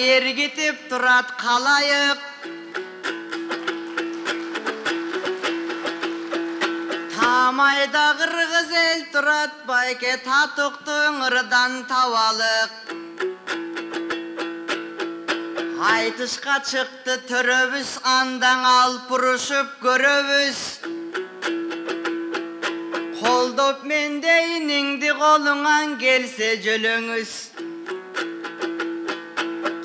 ergitip turat kalayık. Tamayda kırgız el turat bayke tatuktun ırdan tavalık. Aytışka çıktı töröbüs andan alpuruşup göröbüs. Koldup mendeyin indi kolungan gelse jölöңüz.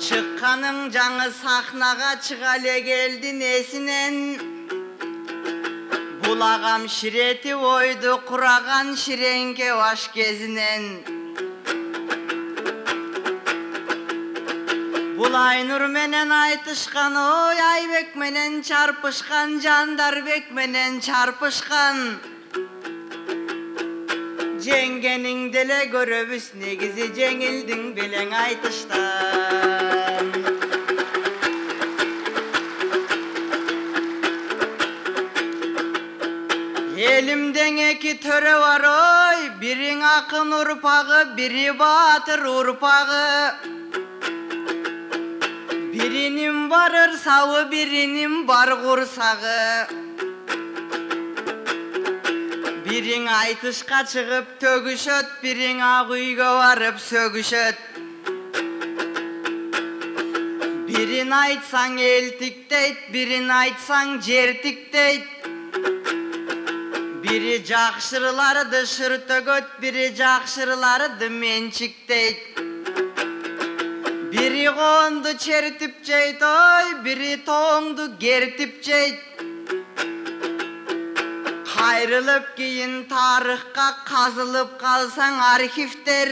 Çıkkanın canı sahnaga çıgale geldi nesinen. Bulagam şireti oydu kuragan şirenke baş gezinen. Bulaynur menen aytışkan oy Aybek menen çarpışkan Jandarbek menen çarpışkan. Jengening dele göröbüs negizi jengildin bilen aytıştan. Elimden iki töre var oy, birin akın urpağı, biri batır urpağı. Birinin varır sağı, birinin var kursağı. Birin aytışka çıkıp tögüşöt, birin ağuyga varıp sögüşöt. Birin aytsan eltikteyt, birin aytsan jertikteyt. Biri jakşırlardı şırtögöt, biri jakşırlardı mençikteyt. Biri kondu çertip çeyt oy, biri toğundu gertip çeyt. Kayrılıp giyin tarihka kazılıp kalsan arşivler.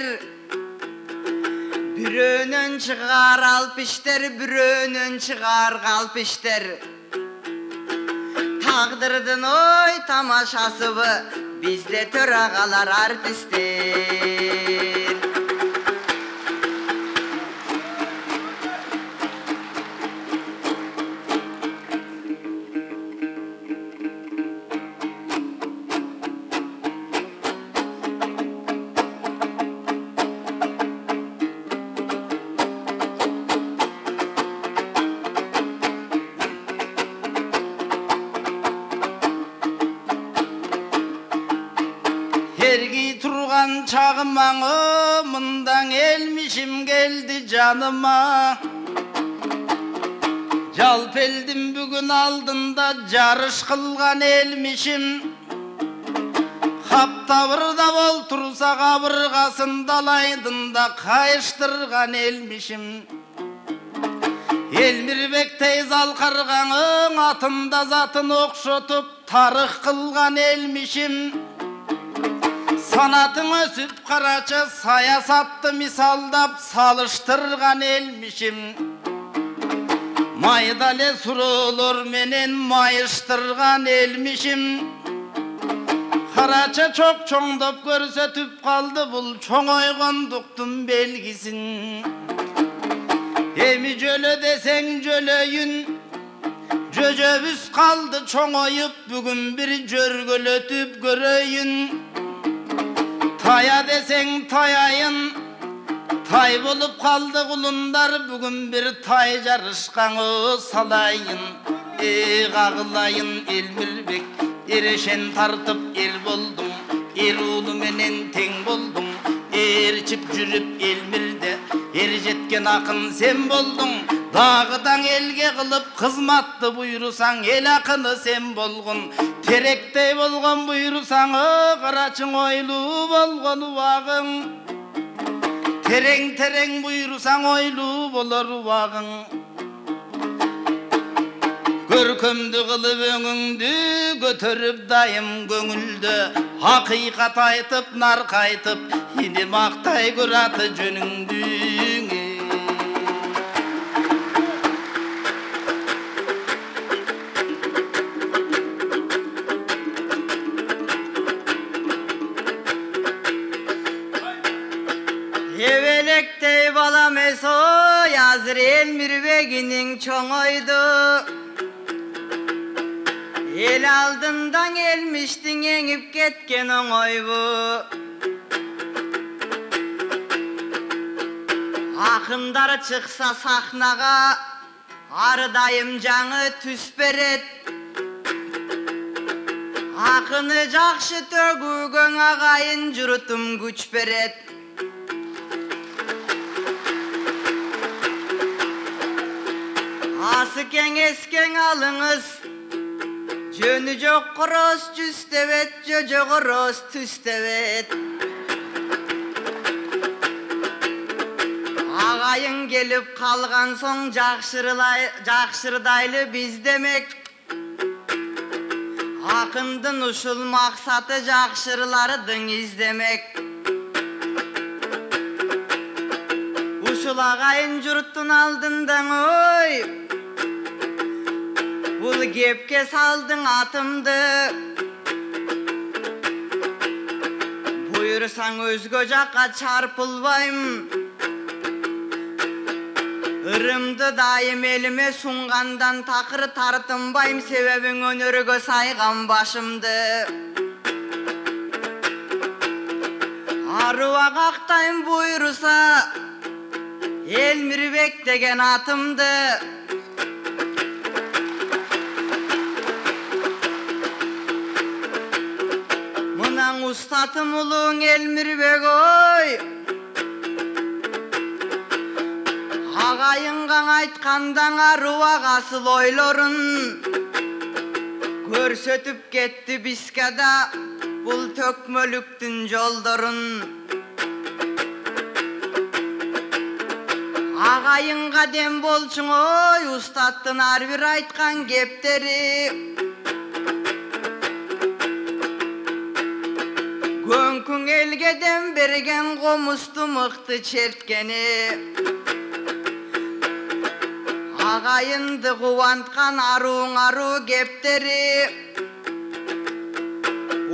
Bir önün çıkar alpişler, bir önün çıkar kalpişler. Tağdırdın oy tamaşası bu, bizde töragalar artistler. Çağımağı mından elmişim geldi canıma. Jalpeldim bugün aldında jarış kılgan elmişim. Kaptavırda oltursa kabırgasın dalaydında kayıştırgan elmişim. Elmirbek teyz alkarganın atında zatın okşotup tarih kılgan elmişim. Sanatın ösüp karaça sayasatты misaldap salıştırgan elmişim. Maydale surulur menen mayıştırgan elmişim. Karaça çok çoңdop görsetüp kaldı bul çoңoygonduktun belgisin. Emi jölö deseng jölöyün, jöjöbüs kaldı çoңoyup bugün bir jörgölötüp göröyün. Taya deseng tayayın, tay bolup kaldı kulundar bugün bir tay jarışkanı salayın. Kağılayın Elmirbek, ereşen tartıp er boldum, er ulu menen teң boldum. Erçip jürüp Elmirde, er jetken akın sen boldun. Dağıdan elge kılıp kızmatты buyurusan el akını sen bolgun. Terektey bolgon buyurusan karaçın oylu bolgon ubagın. Tereng tereng buyurusan oylu bolar ubagın. Görkümdü kılıp öňüňdü götürüp dayım göňülde. Hakikat aytıp nar kaytıp yine maktay göratı jönüňdü. Evelekte balam esoy hazır Elmirbeginin çoңoydu. El aldından elmiştin eňip ketken oňoy bu. Ak Akınдар çıksa sahnaga ardayım жаңы түс берет. Akını жақшы төгүгөн агайын журтум күч берет. Асы кеңескен алыңыз, жөнү жок короз жүз тебет, жожо короз түс тебет. Агайын келип калган соң жакшырдайлы биз демек. Акындын ушул максаты жакшырлардын издемек. Ушул агайын журттун алдында ой, бул кепке салдың атымды. Буйрсаң өзгө жакка чарпылбайм. Ырымды дайым элиме сунгандан такыр тартынбайм, себебин өнөргө сайган башымды. Аруа кактайм буйруса, Элмирбек деген атымды. Мынан устатым улуң Элмирбек ой. Агайынга айткандан аруак асыл ойлорун көрсөтүп кетти бизге да бул төкмөлүктүн жолдорун. Агайынга дем болчуң ой, устаттын ар бир айткан кептери. Көнкүң элге дем берген комусту мыкты черткени. Агайынды кубанткан аруу кептери.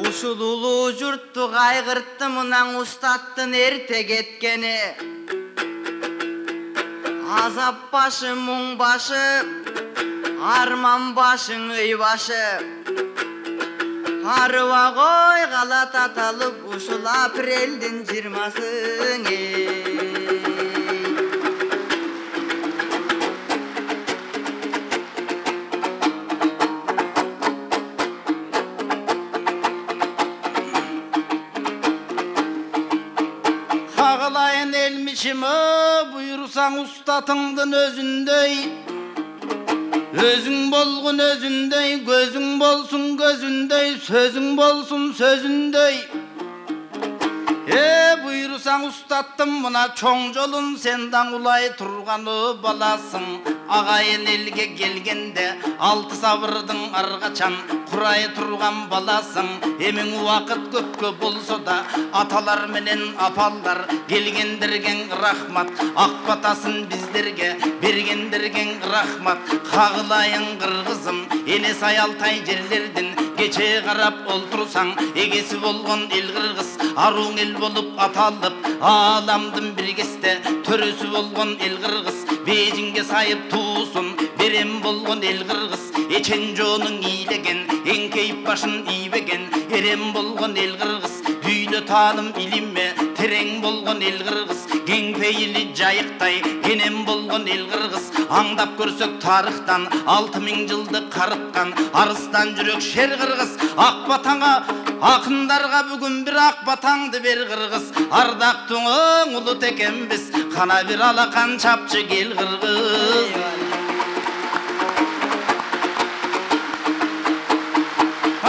Ушул улуу журтту кайгыртты мынан устаттын эрте кеткени. Азап башы, муң башы, арман башың ый башы. Арыва кой калат аталып ушул апрелдин 20-сын. Kağılayın elmişimi, buyursan ustatыңдын özündey. Özün bolgun özündey, gözün bolsun gözündey, sözün bolsun sözündey. Buyursan ustattım buna çoң jolun, sendan ulay turganı balasın. Agayın elge gelgende, altı sabırdın argaçan, kurayı turgan balasın. Emin vakit köpkö bolsa da, atalar menen apallar, gelgendirgen rahmat. Akbatasın bizlerge, bergendirgen rahmat. Kağılayın kırgızım, ene sayaltay jerlerdin, geçe karap oltursan, egesi bolgon el kırgız, arun el bolup atalıp, alamdın bir keste, törüsü bolgon el kırgız, bejinge sayıp tuğsun, berem bolgon el kırgız, eçenjonun iyilegen, enkeyip başın iyibegen, erem bolgon el kırgız, düyle tanım ilinme, tereң bolgon el kırgız, keng peyili jayıktay, kenem bolgon el kırgız, аңдап көрсөк тарыхтан, 6000 жылды карытқан, арыстан жүрөк шер кыргыз, акбатаңа, акындарга бүгүн бир акбатаңды бер кыргыз, ардактууң улут экенбиз, кана бир алакан чапчы кел кыргыз.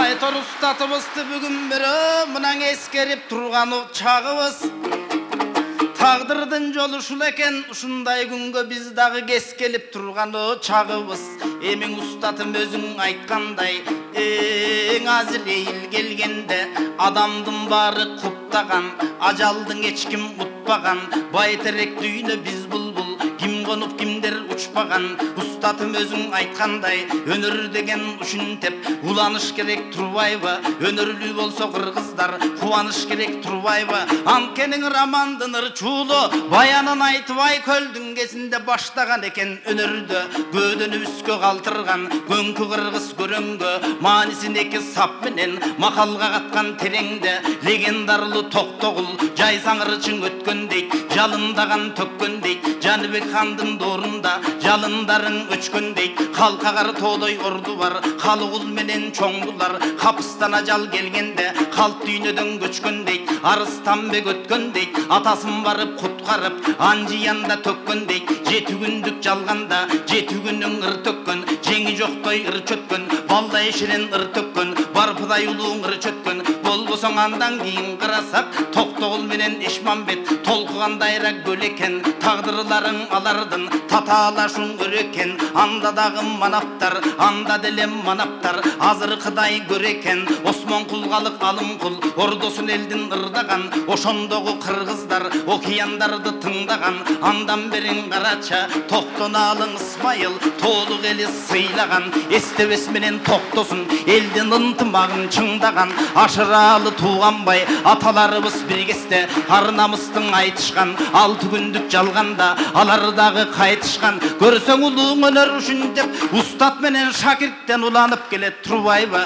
Айтор устатыбызды бүгүн бири мынан эскерип турганы чагыбыз. Tağdırdın jolu uşul eken, ушундай күнгө биз дагы кес келип турганы чагыбыз. Эмиң устатым өзүң айткандай, эң азыр эйил келгенде, адамдын баары куптаган, ажалдың эч ким утпаган, байтерек дүйнө биз булбул, ким конуп кимдер учпаган устатым өзүң айткандай өнөр деген ушинтеп уланыш керек турбайбы өнөрлүү болсо кыргыздар кубаныш керек турбайбы анткенин романдын ырчуулу баянын айтыбай көлдүн кезинде баштаган экен өнөрдө көөдөнүбүзгө калтырган көңкү кыргыз көрөңгө маанисин эки сап менен макалга каткан тереңде легендарлуу токтогул жайсаңырчың өткөн дейт жалындаган төккөн дейт Жаныбек хандын доорунда жалындарың өчкөн дейт калкагар тоодой орду бар калыгул менен чоңдулар капыстан ажал келгенде калп дүйнөдөн көчкөн дейт арыстанбек өткөн дейт атасын барып куткарып анжыянда төккөн дейт 7 күндүк жалганда 7 күнүң ыр төккөн жеңи жоктой ыр чөткөн балдай ширен ыр төккөн барпыдай улууң ыр чөткөн болбосоң андан кийин карасак токтогул менен Эшмамбет толкугандайраак көл экен тагдырларың алардын татаалашуң өр экен анда дагы манаптар анда деле манаптар азыркыдай көр экен Осмонкул калык Алымкул ордосун элдин ырдаган ошондогу кыргыздар океандарды тыңдаган андан берин карача токтоналың Исмайыл тоолук эли сыйлаган эстебес менен токтосун элдин ынтымагын чыңдаган ашыралы тууганбай аталарыбыз биргесте ар намыстың айтышкан 6 күндүк жалганда алар дагы кайтышкан көрсөң улууң өнөр ушинтеп устат менен шакирттен уланып келет турбайбы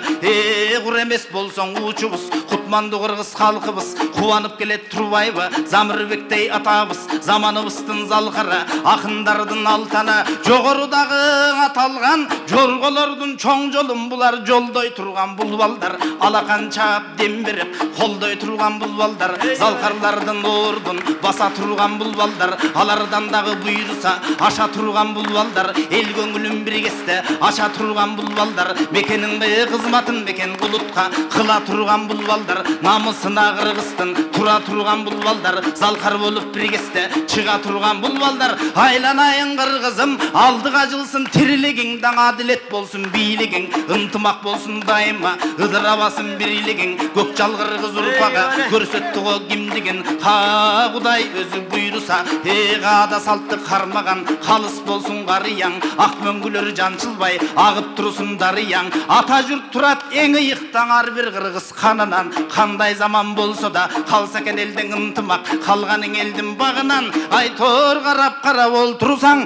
кур эмес болсоң уучубуз кутмандуу кыргыз калкыбыз кубанып келет турбайбы Замырбектей атабыз заманыбыздын залкары акындардын алтаны жогорудагы аталган жорголордун чоң жолун булар жолдой турган булбалдар алакан чаап дем берип колдой турган булбалдар залкарлардын ордун баса турган булбалдар алардан дагы буйруса аша турган булбалдар эл көңүлүн биргесте аша турган булбалдар мекенин кызматын мекен булутка кыла турган булбалдар намысына кыргыздын тура турган булбалдар залкар болуп биргесте чыга турган булбалдар айланайын кыргызым алдыга жылсын тирилигиң даңа адилет болсун бийлигиң ынтымак болсун дайыма ыдырабасын бирлигиң көк жал кыргыз урпагы көрсөттү го кимдигин Кудай өзү буйруса каада салтты кармаган калыс болсун карыяң ак мөңгүлөр жанчылбай агып турсун дарыяң ата журт турат эң ыйыктан ар бир кыргыз канынан кандай заман болсо да калса экен элдин ынтымак калганың элдин багынан айтор карап олтурсаң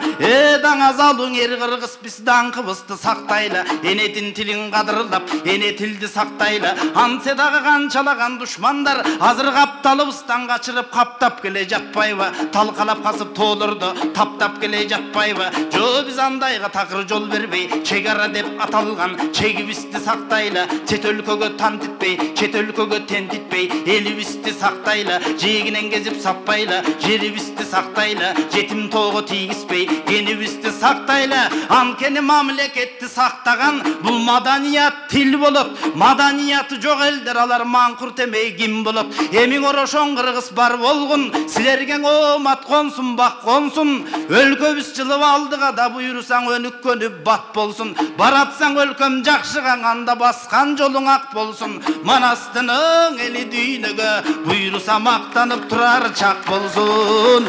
даңа залуң эр кыргыз биз даңкыбызды сактайлы энетин тилин кадырлап эне тилди сактайлы антсе дагы канчалаган душмандар азыр капталыбыздан качырып каптап келе жатпайбы талкалап касып тоолорду таптап келе жатпайбы жо биз андайга такыр жол бербей чек ара деп аталган чегибизди сактайлы чет өлкөгө тантитпей чет өлкөгө тентитпей элибизди сактайлы жээгинен кезип сатпайлы жерибизди сактайлы жетим тоого тийгизбей кенибизди сактайлы анткени мамлекетти сактаган бул маданият тил болуп маданияты жок элдер алар маңкурт эмей ким болуп эмиң орошоң кыргыз бар болгун силерге оомат консун бак консун өлкөбүз жылып алдыга да буйрусаң өнүккөнү бат болсун баратсаң өлкөм жакшыга анда баскан жолуң ак болсун Манастының эли дүйнөгө буйруса мактанып турар чак болсун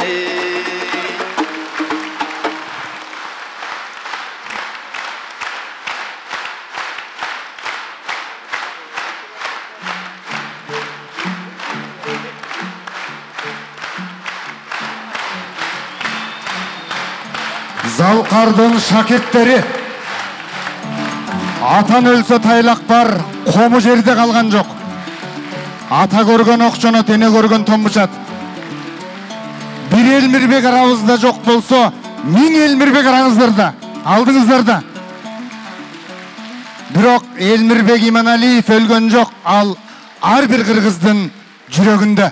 Залкардын шакирттери атан өлсө тайлак бар, кому жерде калган жок. Ата көргөн окчонот, эне көргөн томбучат. Бир Элмирбек арабызда жок болсо, 1000 Элмирбек араңыздарда, алдыңыздарда. Бирок Элмирбек Иманалиев өлгөн жок, ал ар бир кыргыздын жүрөгүндө.